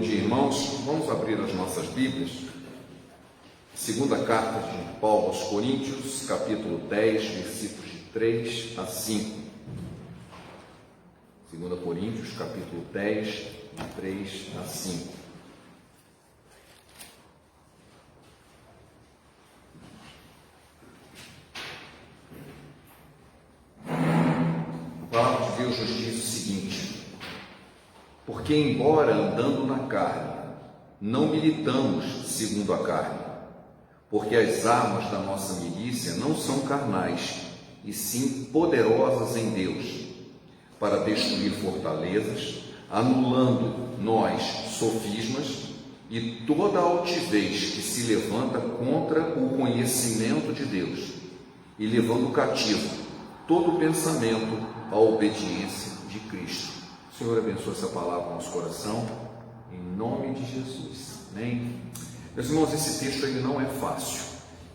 dia, irmãos. Vamos abrir as nossas Bíblias. Segunda carta de Paulo aos Coríntios, capítulo 10, versículos de 3 a 5. 2 Coríntios, capítulo 10, de 3 a 5. A palavra de Deus nos diz o seguinte: porque, embora andando na carne, não militamos segundo a carne, porque as armas da nossa milícia não são carnais, e sim poderosas em Deus, para destruir fortalezas, anulando nós sofismas e toda altivez que se levanta contra o conhecimento de Deus, e levando cativo todo pensamento à obediência de Cristo. O Senhor abençoe essa palavra no nosso coração, em nome de Jesus. Amém? Meus irmãos, esse texto ele não é fácil,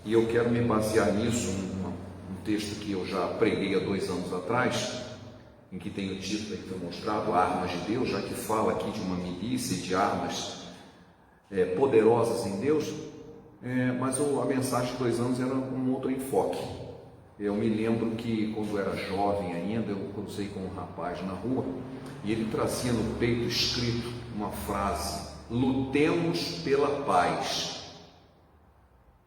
e eu quero me basear nisso, um texto que eu já preguei há 2 anos atrás, em que tem o título que foi mostrado, Armas de Deus, já que fala aqui de uma milícia e de armas poderosas em Deus, mas a mensagem de 2 anos era um outro enfoque. Eu me lembro que quando eu era jovem ainda, eu cruzei com um rapaz na rua, e ele trazia no peito escrito uma frase: lutemos pela paz.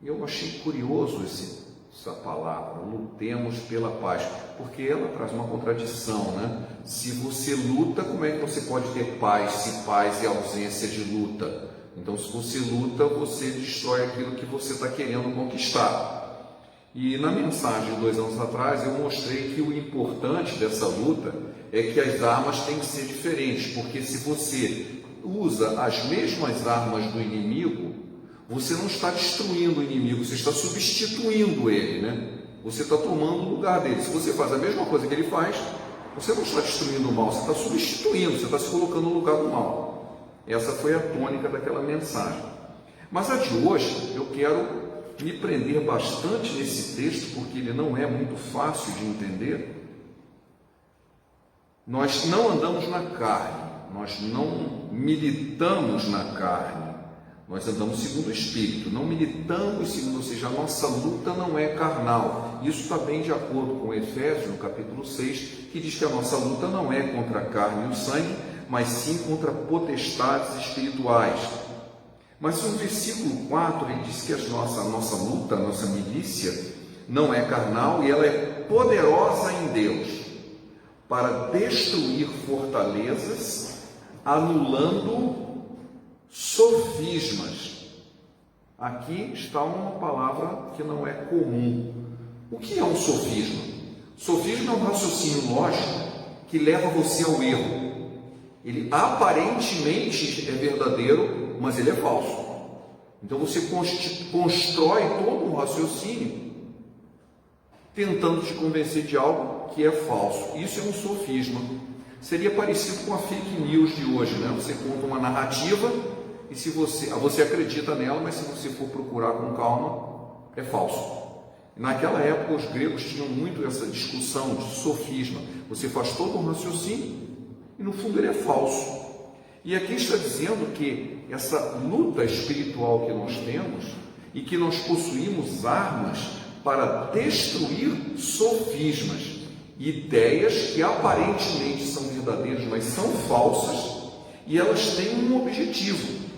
E eu achei curioso essa palavra, lutemos pela paz, porque ela traz uma contradição, né? Se você luta, como é que você pode ter paz, se paz é ausência de luta? Então, se você luta, você destrói aquilo que você está querendo conquistar. E na mensagem de 2 anos atrás, eu mostrei que o importante dessa luta é que as armas têm que ser diferentes, porque se você usa as mesmas armas do inimigo, você não está destruindo o inimigo, você está substituindo ele, né? Você está tomando o lugar dele. Se você faz a mesma coisa que ele faz, você não está destruindo o mal, você está substituindo, você está se colocando no lugar do mal. Essa foi a tônica daquela mensagem. Mas a de hoje, eu quero me prender bastante nesse texto, porque ele não é muito fácil de entender. Nós não andamos na carne, nós não militamos na carne, nós andamos segundo o Espírito, não militamos segundo, ou seja, a nossa luta não é carnal. Isso está bem de acordo com Efésios, no capítulo 6, que diz que a nossa luta não é contra a carne e o sangue, mas sim contra potestades espirituais. Mas no versículo 4 ele diz que a nossa luta, a nossa milícia, não é carnal e ela é poderosa em Deus, para destruir fortalezas, anulando sofismas. Aqui está uma palavra que não é comum. O que é um sofisma? Sofisma é um raciocínio lógico que leva você ao erro. Ele aparentemente é verdadeiro, mas ele é falso. Então você constrói todo um raciocínio tentando te convencer de algo que é falso. Isso é um sofisma. Seria parecido com a fake news de hoje, né? Você conta uma narrativa e se você acredita nela, mas se você for procurar com calma, é falso. Naquela época os gregos tinham muito essa discussão de sofisma. Você faz todo um raciocínio e no fundo ele é falso. E aqui está dizendo que essa luta espiritual que nós temos e que nós possuímos armas para destruir sofismas, ideias que aparentemente são verdadeiras, mas são falsas, e elas têm um objetivo: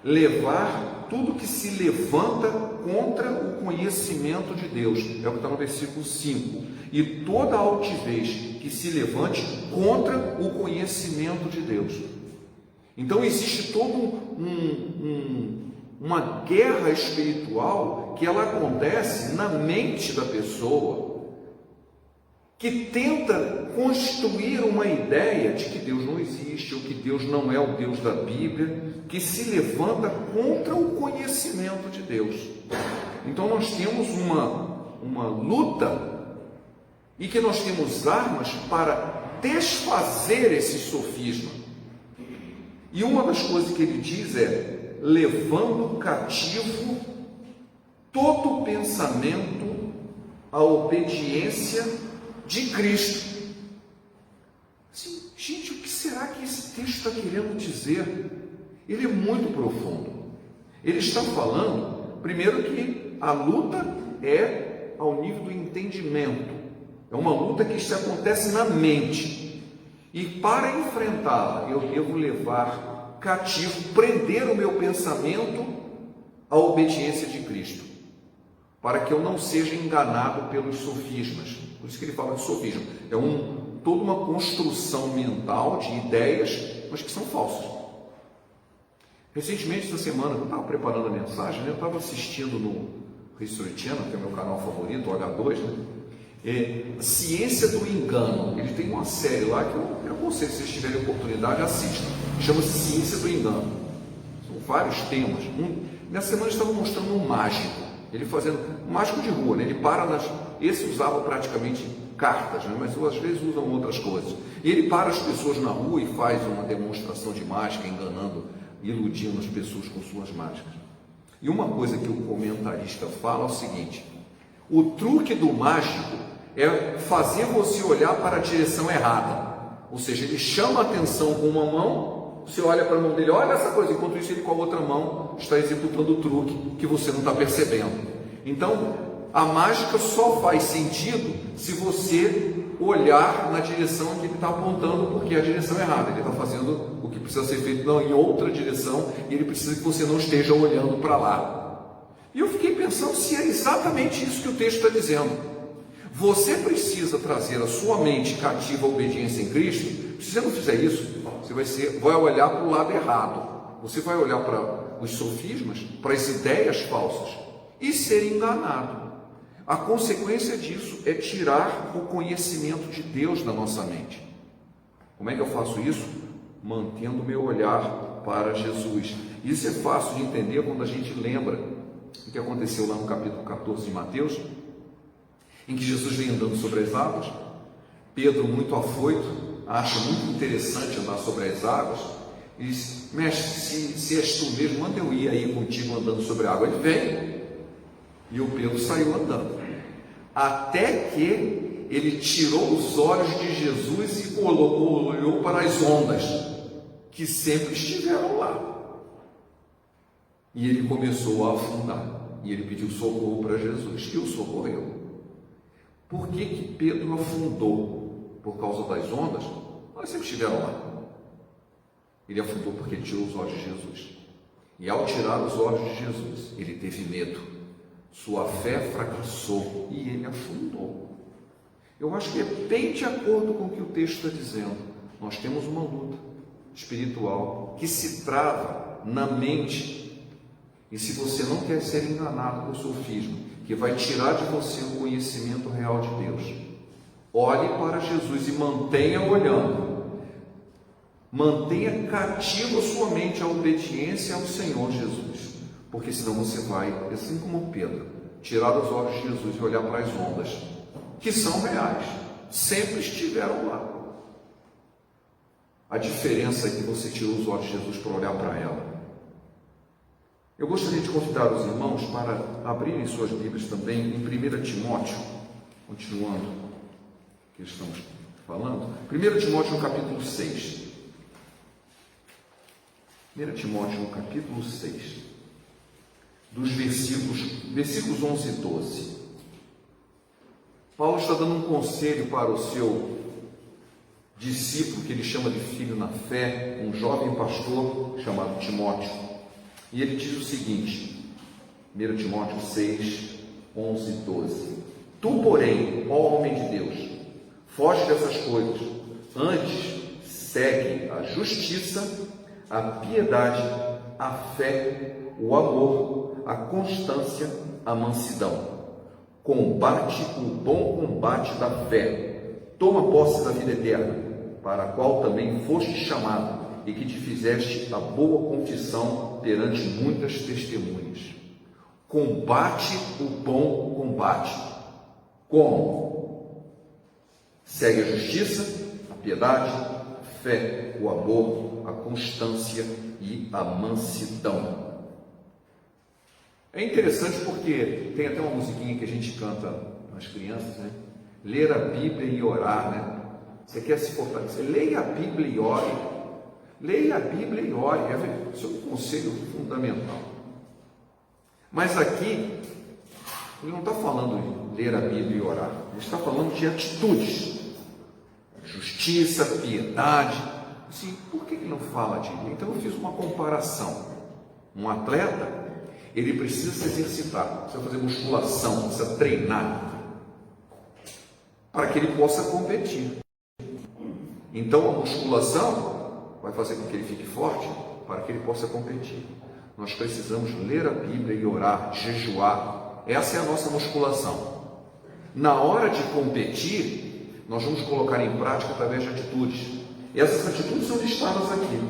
levar tudo que se levanta contra o conhecimento de Deus. É o que está no versículo 5. E toda altivez que se levante contra o conhecimento de Deus. Então existe toda uma guerra espiritual que ela acontece na mente da pessoa, que tenta construir uma ideia de que Deus não existe, ou que Deus não é o Deus da Bíblia, que se levanta contra o conhecimento de Deus. Então nós temos uma luta, e que nós temos armas para desfazer esse sofisma. E uma das coisas que ele diz é: levando cativo todo pensamento à obediência de Cristo. Assim, gente, o que será que esse texto está querendo dizer? Ele é muito profundo. Ele está falando, primeiro, que a luta é ao nível do entendimento. É uma luta que isso acontece na mente. E para enfrentá-la, eu devo levar cativo, prender o meu pensamento à obediência de Cristo, para que eu não seja enganado pelos sofismas. Por isso que ele fala de sofisma. É toda uma construção mental de ideias, mas que são falsas. Recentemente, essa semana, quando eu estava preparando a mensagem, eu estava assistindo no History Channel, que é o meu canal favorito, o H2, Ciência do Engano. Eles têm uma série lá que eu aconselho, se vocês tiverem oportunidade, assistam. Chama-se Ciência do Engano. São vários temas. Nessa semana eles estavam mostrando um mágico. Ele fazendo um mágico de rua, né? Ele para esse usava praticamente cartas, né? Mas às vezes usam outras coisas. E ele para as pessoas na rua e faz uma demonstração de mágica, enganando, iludindo as pessoas com suas mágicas. E uma coisa que o comentarista fala é o seguinte: o truque do mágico é fazer você olhar para a direção errada. Ou seja, ele chama a atenção com uma mão, você olha para a mão dele, olha essa coisa, enquanto isso ele com a outra mão está executando o truque que você não está percebendo. Então, a mágica só faz sentido se você olhar na direção que ele está apontando, porque é a direção errada. Ele está fazendo o que precisa ser feito em outra direção e ele precisa que você não esteja olhando para lá. E eu fiquei pensando se é exatamente isso que o texto está dizendo. Você precisa trazer a sua mente cativa à obediência em Cristo. Se você não fizer isso, você vai olhar para o lado errado. Você vai olhar para os sofismas, para as ideias falsas e ser enganado. A consequência disso é tirar o conhecimento de Deus da nossa mente. Como é que eu faço isso? Mantendo o meu olhar para Jesus. Isso é fácil de entender quando a gente lembra o que aconteceu lá no capítulo 14 de Mateus, em que Jesus vem andando sobre as águas. Pedro, muito afoito, acha muito interessante andar sobre as águas e diz: mestre, se és tu mesmo, manda eu ir aí contigo andando sobre a água. Ele vem e o Pedro saiu andando, até que ele tirou os olhos de Jesus e olhou para as ondas que sempre estiveram lá, e ele começou a afundar, e ele pediu socorro para Jesus, e o socorreu. Por que Pedro afundou? Por causa das ondas? Elas sempre estiveram lá. Ele afundou porque ele tirou os olhos de Jesus. E ao tirar os olhos de Jesus, ele teve medo. Sua fé fracassou e ele afundou. Eu acho que é bem de acordo com o que o texto está dizendo. Nós temos uma luta espiritual que se trava na mente. E se você não quer ser enganado por sofisma, que vai tirar de você o conhecimento real de Deus, olhe para Jesus e mantenha olhando. Mantenha cativa a sua mente à obediência ao Senhor Jesus, porque senão você vai, assim como Pedro, tirar os olhos de Jesus e olhar para as ondas, que são reais, sempre estiveram lá. A diferença é que você tirou os olhos de Jesus para olhar para ela. Eu gostaria de convidar os irmãos para abrirem suas Bíblias também em 1 Timóteo, continuando o que estamos falando. 1 Timóteo no capítulo 6. 1 Timóteo no capítulo 6, dos versículos 11 e 12. Paulo está dando um conselho para o seu discípulo, que ele chama de filho na fé, um jovem pastor chamado Timóteo. E ele diz o seguinte, 1 Timóteo 6, 11 e 12. Tu, porém, ó homem de Deus, foge dessas coisas, antes segue a justiça, a piedade, a fé, o amor, a constância, a mansidão. Combate o bom combate da fé, toma posse da vida eterna, para a qual também foste chamado, e que te fizeste a boa confissão perante muitas testemunhas. Combate o bom combate. Como? Segue a justiça, a piedade, a fé, o amor, a constância e a mansidão. É interessante porque tem até uma musiquinha que a gente canta às crianças, né? Ler a Bíblia e orar, né? você quer se fortalecer, leia a Bíblia e ore. Leia a Bíblia e ore. Esse é um conselho fundamental. Mas aqui, ele não está falando de ler a Bíblia e orar. Ele está falando de atitudes. Justiça, piedade. Assim, por que ele não fala de mim? Então eu fiz uma comparação. Um atleta, ele precisa se exercitar, precisa fazer musculação, precisa treinar, para que ele possa competir. Então a musculação vai fazer com que ele fique forte, para que ele possa competir. Nós precisamos ler a Bíblia e orar, jejuar. Essa é a nossa musculação. Na hora de competir, nós vamos colocar em prática através de atitudes. E essas atitudes são listadas aqui: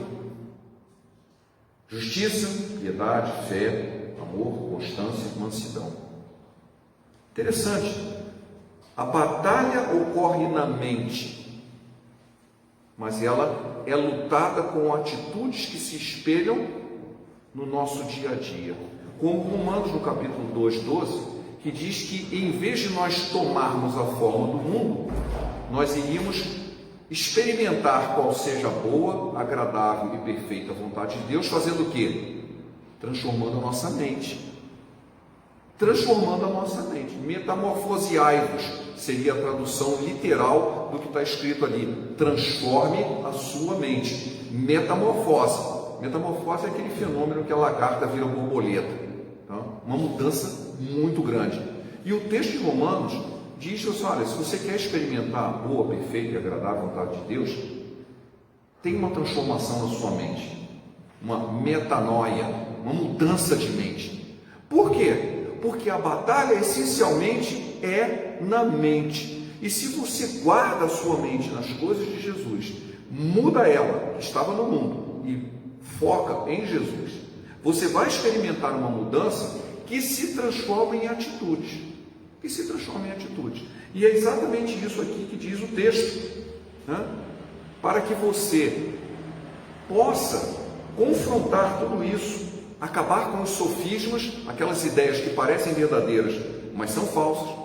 justiça, piedade, fé, amor, constância e mansidão. Interessante. A batalha ocorre na mente, mas ela é lutada com atitudes que se espelham no nosso dia a dia. Como Romanos, no capítulo 2:12, que diz que em vez de nós tomarmos a forma do mundo, nós iríamos experimentar qual seja a boa, agradável e perfeita vontade de Deus, fazendo o quê? Transformando a nossa mente. Transformando a nossa mente. Metamorfoseai-vos seria a tradução literal do que está escrito ali. Transforme a sua mente. Metamorfose. Metamorfose é aquele fenômeno que a lagarta vira borboleta. Tá? Uma mudança muito grande. E o texto de Romanos diz assim: olha, se você quer experimentar a boa, perfeita e agradável vontade de Deus, tem uma transformação na sua mente. Uma metanoia, uma mudança de mente. Por quê? Porque a batalha essencialmente é na mente. E se você guarda a sua mente nas coisas de Jesus, muda ela, que estava no mundo, e foca em Jesus, você vai experimentar uma mudança que se transforma em atitudes. Que se transforma em atitudes. E é exatamente isso aqui que diz o texto. Né? Para que você possa confrontar tudo isso, acabar com os sofismas, aquelas ideias que parecem verdadeiras, mas são falsas.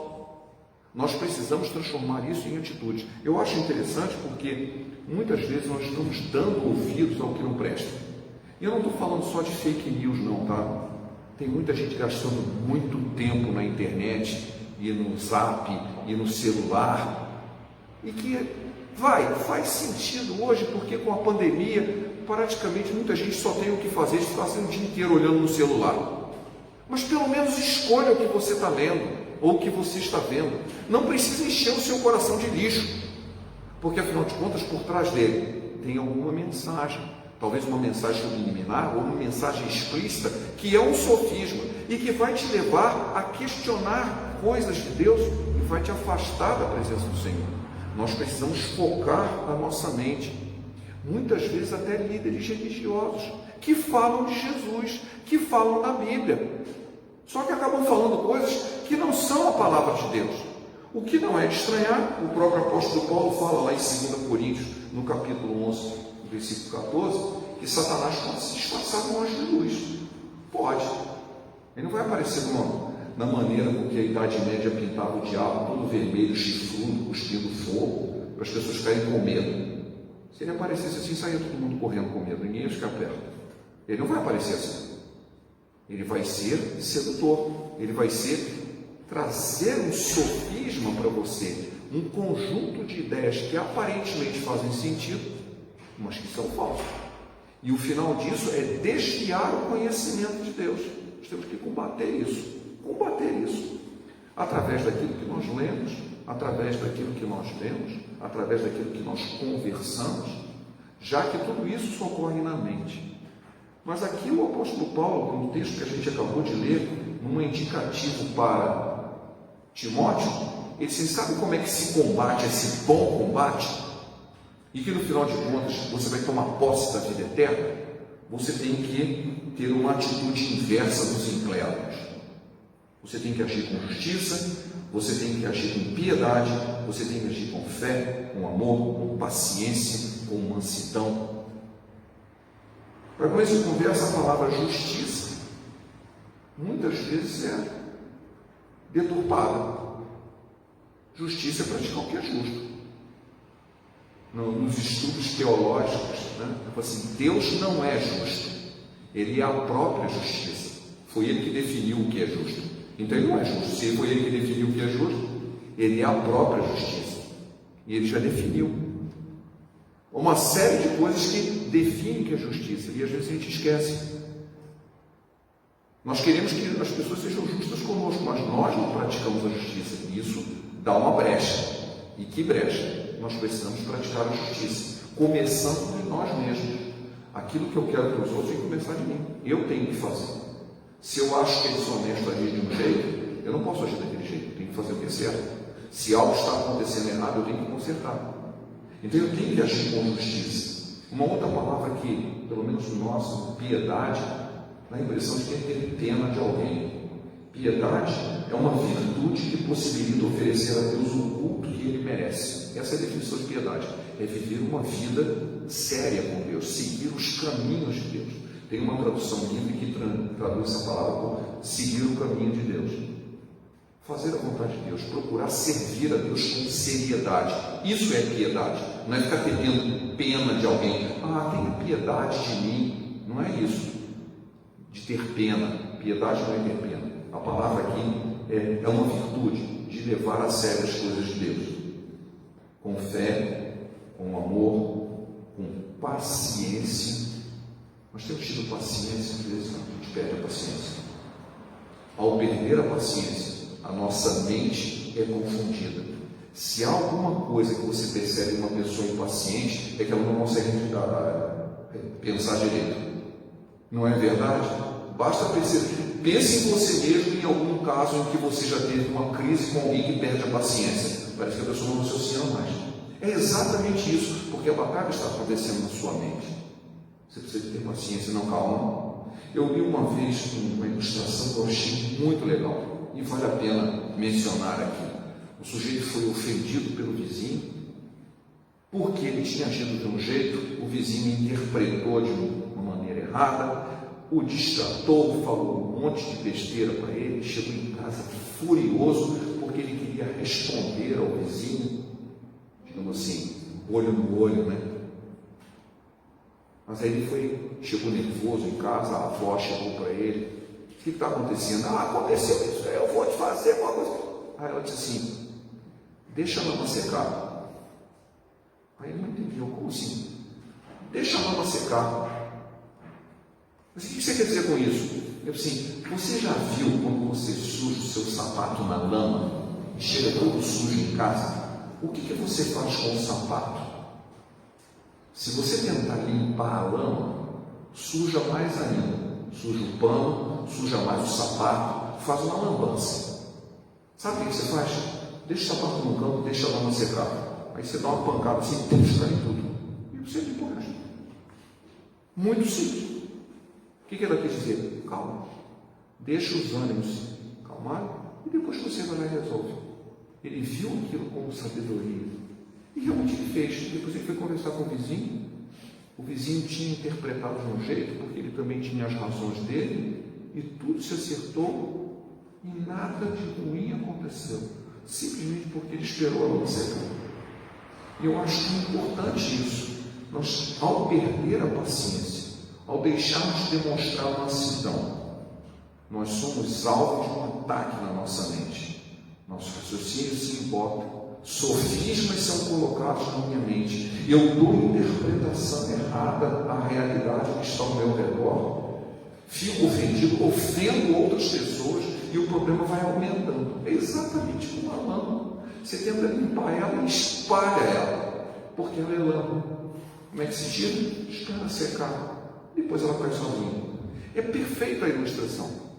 Nós precisamos transformar isso em atitudes. Eu acho interessante porque muitas vezes nós estamos dando ouvidos ao que não presta. E eu não estou falando só de fake news não, tá? Tem muita gente gastando muito tempo na internet, e no Zap, e no celular, e que faz sentido hoje, porque com a pandemia, praticamente muita gente só tem o que fazer, está o dia inteiro olhando no celular. Mas pelo menos escolha o que você está lendo, ou o que você está vendo. Não precisa encher o seu coração de lixo, porque afinal de contas, por trás dele tem alguma mensagem, talvez uma mensagem subliminar, ou uma mensagem explícita, que é um sofisma, e que vai te levar a questionar coisas de Deus, e vai te afastar da presença do Senhor. Nós precisamos focar a nossa mente. Muitas vezes até líderes religiosos que falam de Jesus, que falam da Bíblia, só que acabam falando coisas que não são a palavra de Deus. O que não é de estranhar, o próprio apóstolo Paulo fala lá em 2 Coríntios, no capítulo 11, versículo 14, que Satanás pode se disfarçar com anjo de luz. Pode. Ele não vai aparecer na maneira com que a Idade Média pintava o diabo, todo vermelho, chifrudo, cuspindo fogo, para as pessoas ficarem com medo. Se ele aparecesse assim, saía todo mundo correndo com medo, ninguém ia ficar perto. Ele não vai aparecer assim. Ele vai ser sedutor, ele vai trazer um sofisma para você, um conjunto de ideias que aparentemente fazem sentido, mas que são falsas. E o final disso é desviar o conhecimento de Deus. Nós temos que combater isso, através daquilo que nós lemos, através daquilo que nós vemos, através daquilo que nós conversamos, já que tudo isso só ocorre na mente. Mas aqui o apóstolo Paulo, no texto que a gente acabou de ler, num indicativo para Timóteo, ele diz: sabe como é que se combate esse bom combate? E que no final de contas você vai tomar posse da vida eterna? Você tem que ter uma atitude inversa dos incrédulos. Você tem que agir com justiça, você tem que agir com piedade, você tem que agir com fé, com amor, com paciência, com mansidão. Para começo de conversa, a palavra justiça muitas vezes é deturpada. Justiça é praticar o que é justo. nos estudos teológicos, né? Eu falo assim, Deus não é justo, Ele é a própria justiça. Foi Ele que definiu o que é justo. Então Ele não é justo. Se foi Ele que definiu o que é justo, Ele é a própria justiça. E Ele já definiu uma série de coisas que definem o que é justiça. E às vezes a gente esquece. Nós queremos que as pessoas sejam justas conosco, mas nós não praticamos a justiça. E isso dá uma brecha. E que brecha? Nós precisamos praticar a justiça, começando de nós mesmos. Aquilo que eu quero para os outros tem que começar de mim. Eu tenho que fazer. Se eu acho que eles são honestos agir de um jeito, eu não posso agir daquele jeito. Eu tenho que fazer o que é certo. Se algo está acontecendo errado, eu tenho que consertar. Então eu tenho que agir com justiça. Uma outra palavra que, pelo menos no nosso, piedade, dá a impressão de ter pena de alguém. Piedade é uma virtude que possibilita oferecer a Deus o culto que Ele merece. Essa é a definição de piedade. É viver uma vida séria com Deus, seguir os caminhos de Deus. Tem uma tradução livre que traduz essa palavra como seguir o caminho de Deus. Fazer a vontade de Deus, procurar servir a Deus com seriedade. Isso é piedade. Não é ficar tendo pena de alguém. Tenha piedade de mim. Não é isso. De ter pena. Piedade não é ter pena. A palavra aqui é uma virtude de levar a sério as coisas de Deus. Com fé, com amor, com paciência. Nós temos tido paciência, às vezes a gente perde a paciência. Ao perder a paciência, a nossa mente é confundida. Se há alguma coisa que você percebe em uma pessoa impaciente, é que ela não consegue pensar direito. Não é verdade? Basta perceber. Pense em você mesmo em algum caso em que você já teve uma crise com alguém que perde a paciência. Parece que a pessoa não raciocina mais. É exatamente isso, porque a batalha está acontecendo na sua mente. Você precisa ter paciência, não calma. Eu vi uma vez uma ilustração que eu achei muito legal e vale a pena mencionar aqui. O sujeito foi ofendido pelo vizinho porque ele tinha agido de um jeito, o vizinho interpretou de uma maneira errada, o distratou, falou um monte de besteira para ele, chegou em casa furioso porque ele queria responder ao vizinho, digamos assim, olho no olho, né? Mas aí ele chegou nervoso em casa, a avó chegou para ele, o que está acontecendo? Aconteceu isso, eu vou te fazer uma coisa. Aí ela disse assim, deixa a lama secar. Aí ele não entendeu, como assim? Deixa a lama secar. Mas o que você quer dizer com isso? Eu assim, você já viu quando você suja o seu sapato na lama e chega todo sujo em casa? O que você faz com o sapato? Se você tentar limpar a lama, suja mais ainda. Suja o pano, suja mais o sapato, faz uma lambança. Sabe o que você faz? Deixa o sapato no canto, deixa a lama secar. Aí você dá uma pancada assim, cai tudo. E você limpa o resto. Muito simples. O que ela quis dizer? Calma. Deixa os ânimos calmarem e depois você vai lá e resolve. Ele viu aquilo como sabedoria. E realmente ele fez. Depois ele foi conversar com o vizinho. O vizinho tinha interpretado de um jeito, porque ele também tinha as razões dele, e tudo se acertou e nada de ruim aconteceu. Simplesmente porque ele esperou a lama secar. E eu acho importante isso. Nós, ao perder a paciência, ao deixarmos de demonstrar mansidão, nós somos alvos de um ataque na nossa mente. Nosso raciocínio se embota. Sofismas são colocados na minha mente. Eu dou interpretação errada à realidade que está ao meu redor. Fico ofendido, ofendo outras pessoas e o problema vai aumentando. É exatamente como a lama. Você tenta limpar ela e espalha ela, porque ela é lama. Como é que se tira? Espera secar. Depois ela cai sozinha. É perfeita a ilustração.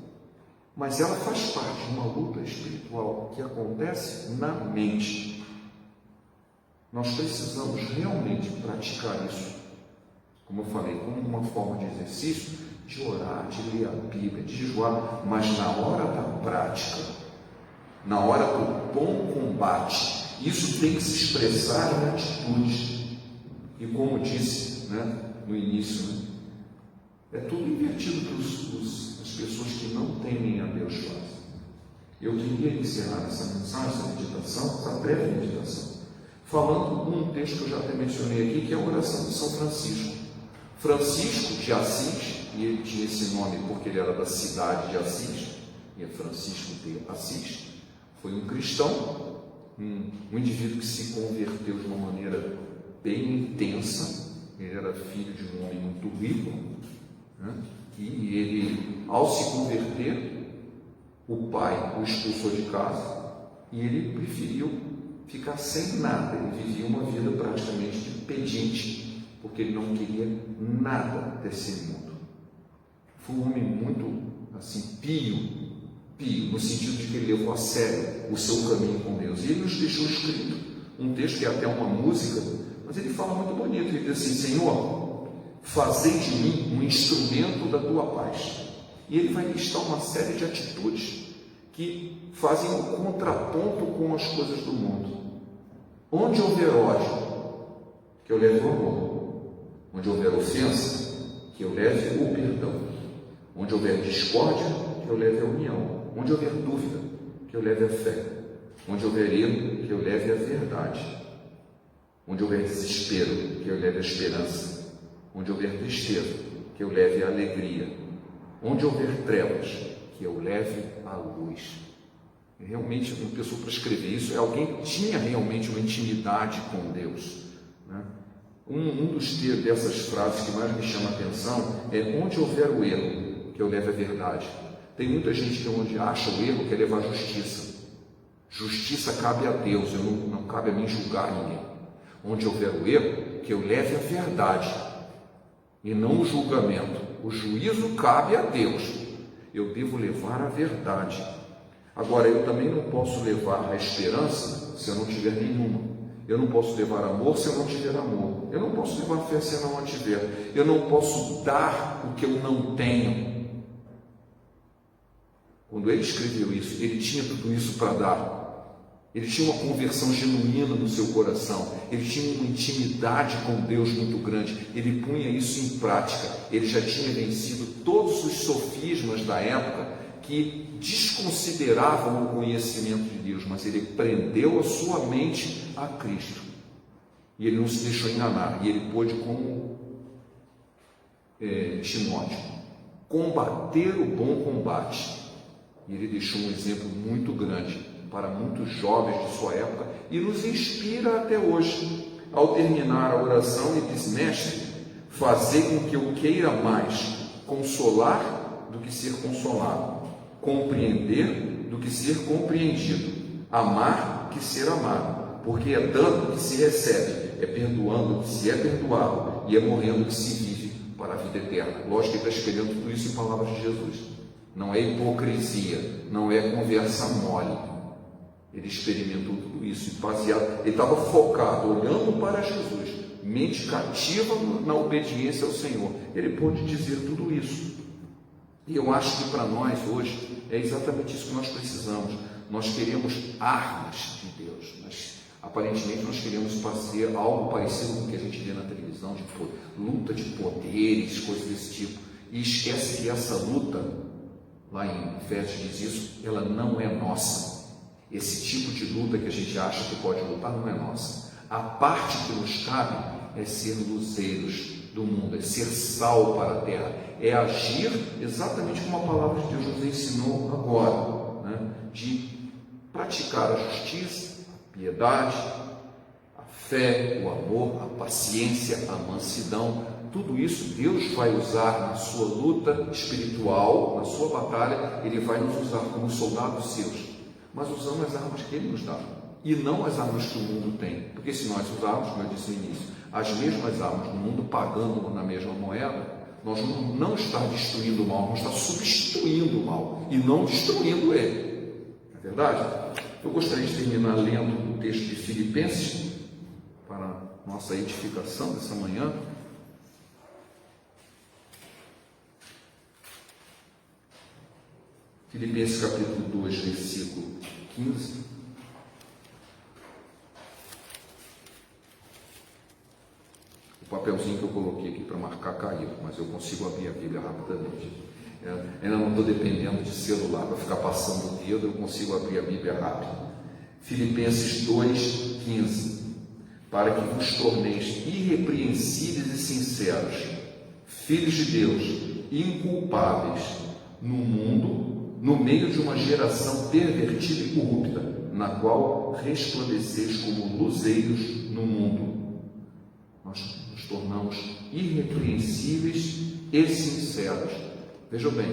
Mas ela faz parte de uma luta espiritual que acontece na mente. Nós precisamos realmente praticar isso, como eu falei, como uma forma de exercício, de orar, de ler a Bíblia, de jejuar, mas na hora da prática, na hora do bom combate, isso tem que se expressar em atitudes. E como disse, no início, é tudo invertido para as pessoas que não temem a Deus fazem. Eu queria encerrar essa mensagem, essa meditação, essa breve meditação, falando num texto que eu já até mencionei aqui, que é a oração de São Francisco. Francisco de Assis, e ele tinha esse nome porque ele era da cidade de Assis, e é Francisco de Assis, foi um cristão, um indivíduo que se converteu de uma maneira bem intensa. Ele era filho de um homem muito rico, né? E ele, ao se converter, o pai o expulsou de casa e ele preferiu ficar sem nada. Ele vivia uma vida praticamente de pedinte, porque ele não queria nada desse mundo. Foi um homem muito assim, pio, no sentido de que ele levou a sério o seu caminho com Deus. E ele nos deixou escrito um texto que é até uma música, mas ele fala muito bonito. Ele diz assim: Senhor, fazei de mim um instrumento da tua paz. E ele vai listar uma série de atitudes que fazem um contraponto com as coisas do mundo. Onde houver ódio, que eu leve o amor. Onde houver ofensa, que eu leve o perdão. Onde houver discórdia, que eu leve a união. Onde houver dúvida, que eu leve a fé. Onde houver erro, que eu leve a verdade. Onde houver desespero, que eu leve a esperança. Onde houver tristeza, que eu leve a alegria. Onde houver trevas, que eu leve a luz. Realmente, uma pessoa para escrever isso é alguém que tinha realmente uma intimidade com Deus, né? Dessas frases que mais me chama a atenção é: onde houver o erro, que eu leve a verdade. Tem muita gente que onde acha o erro quer levar a justiça. Justiça cabe a Deus, não cabe a mim julgar ninguém. Onde houver o erro, que eu leve a verdade e não o julgamento. O juízo cabe a Deus. Eu devo levar a verdade. Agora, eu também não posso levar a esperança se eu não tiver nenhuma. Eu não posso levar amor se eu não tiver amor. Eu não posso levar fé se eu não a tiver. Eu não posso dar o que eu não tenho. Quando ele escreveu isso, ele tinha tudo isso para dar. Ele tinha uma conversão genuína no seu coração. Ele tinha uma intimidade com Deus muito grande. Ele punha isso em prática. Ele já tinha vencido todos os sofismas da época que desconsideravam o conhecimento de Deus, mas ele prendeu a sua mente a Cristo. E ele não se deixou enganar. E ele pôde, como Timóteo, combater o bom combate. E ele deixou um exemplo muito grande para muitos jovens de sua época e nos inspira até hoje. Ao terminar a oração, ele diz: Mestre, fazer com que eu queira mais consolar do que ser consolado, compreender do que ser compreendido, amar que ser amado, porque é dando que se recebe, é perdoando que se é perdoado e é morrendo que se vive para a vida eterna. Lógico que ele está escrevendo tudo isso em palavras de Jesus. Não é hipocrisia, não é conversa mole. Ele experimentou tudo isso e baseado, ele estava focado, olhando para Jesus, mente cativa na obediência ao Senhor. Ele pôde dizer tudo isso. E eu acho que para nós hoje é exatamente isso que nós precisamos. Nós queremos armas de Deus, mas aparentemente nós queremos fazer algo parecido com o que a gente vê na televisão, de luta de poderes, coisas desse tipo. E esquece que essa luta, lá em Efésios diz isso, ela não é nossa. Esse tipo de luta que a gente acha que pode lutar não é nossa. A parte que nos cabe é ser luzeiros do mundo, é ser sal para a terra, é agir exatamente como a palavra de Deus nos ensinou agora, né? De praticar a justiça, a piedade, a fé, o amor, a paciência, a mansidão. Tudo isso Deus vai usar na sua luta espiritual, na sua batalha. Ele vai nos usar como soldados seus, mas usando as armas que Ele nos dá, e não as armas que o mundo tem. Porque se nós usarmos, como eu disse no início, as mesmas armas do mundo, pagando na mesma moeda, nós vamos não estar destruindo o mal, vamos estar substituindo o mal, e não destruindo ele. Não é verdade? Eu gostaria de terminar lendo o texto de Filipenses, para nossa edificação dessa manhã. Filipenses capítulo 2, versículo 15. O papelzinho que eu coloquei aqui para marcar caiu, mas eu consigo abrir a Bíblia rapidamente. Ainda não estou dependendo de celular para ficar passando o dedo, eu consigo abrir a Bíblia rápido. Filipenses 2, 15. para que vos torneis irrepreensíveis e sinceros, filhos de Deus, inculpáveis no mundo, no meio de uma geração pervertida e corrupta, na qual resplandeceis como luzeiros no mundo. Nós nos tornamos irrepreensíveis e sinceros. Vejam bem,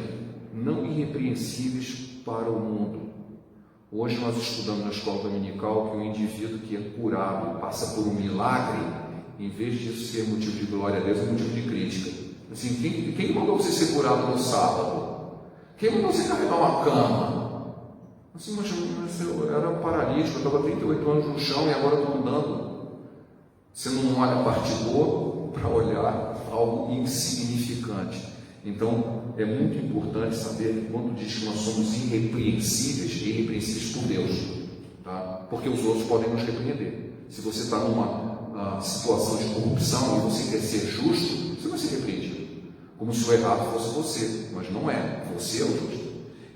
não irrepreensíveis para o mundo. Hoje nós estudamos na escola dominical que o indivíduo que é curado, passa por um milagre, em vez disso ser motivo de glória a Deus, é motivo de crítica. Assim, quem mandou você ser curado no sábado? Quem mandou você carregar uma cama? Assim, mas eu era paralítico, eu estava 38 anos no chão e agora estou andando. Você não olha a parte boa para olhar algo insignificante. Então, é muito importante saber que quando diz que nós somos irrepreensíveis por Deus, tá? Porque os outros podem nos repreender. Se você está numa situação de corrupção e você quer ser justo, você vai ser repreendido. Como se o errado fosse você, mas não é. Você é o justo.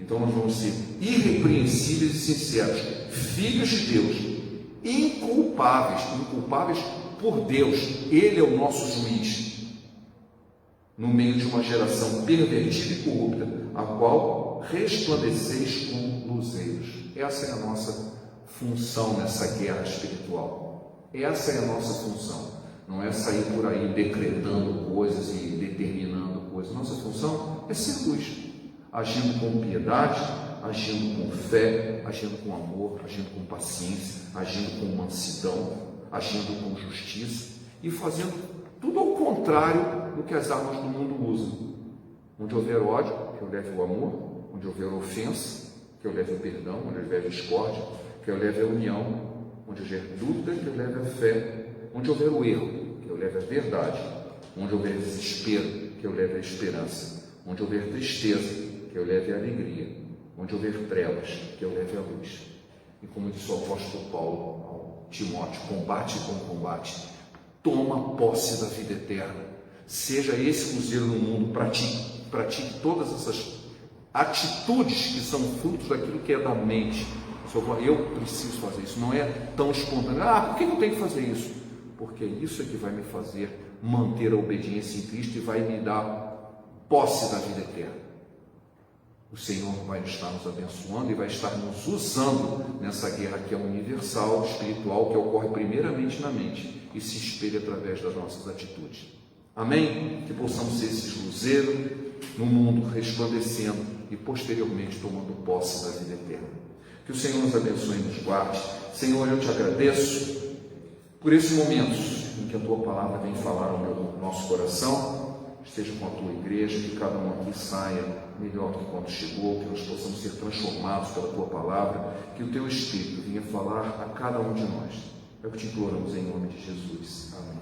Então, nós vamos ser irrepreensíveis e sinceros, filhos de Deus, inculpáveis por Deus. Ele é o nosso juiz. No meio de uma geração pervertida e corrupta, a qual resplandeceis como luzeiros. Essa é a nossa função nessa guerra espiritual. Essa é a nossa função. Não é sair por aí decretando coisas e determinando coisas. Nossa função é ser luz, agindo com piedade, agindo com fé, agindo com amor, agindo com paciência, agindo com mansidão, agindo com justiça e fazendo tudo ao contrário do que as armas do mundo usam. Onde houver ódio, que eu leve o amor. Onde houver ofensa, que eu leve o perdão. Onde houver discórdia, que eu leve a união. Onde houver dúvida, que eu leve a fé. Onde houver o erro, que eu leve a verdade. Onde houver desespero, que eu leve a esperança. Onde houver tristeza, que eu leve a alegria. Onde houver trevas, que eu leve a luz. E como disse o apóstolo Paulo ao Timóteo, combate com combate. Toma posse da vida eterna. Seja esse luzeiro no mundo, pratique todas essas atitudes que são frutos daquilo que é da mente. Eu preciso fazer isso, não é tão espontâneo. Por que eu tenho que fazer isso? Porque isso é que vai me fazer manter a obediência em Cristo e vai me dar posse da vida eterna. O Senhor vai estar nos abençoando e vai estar nos usando nessa guerra que é universal, espiritual, que ocorre primeiramente na mente e se espelha através das nossas atitudes. Amém? Que possamos ser esses luzeiros no mundo, resplandecendo e posteriormente tomando posse da vida eterna. Que o Senhor nos abençoe e nos guarde. Senhor, eu te agradeço por esses momentos em que a Tua palavra vem falar ao nosso coração. Esteja com a Tua igreja, que cada um aqui saia melhor do que quando chegou, que nós possamos ser transformados pela Tua palavra, que o Teu Espírito venha falar a cada um de nós. É o que te imploramos em nome de Jesus. Amém.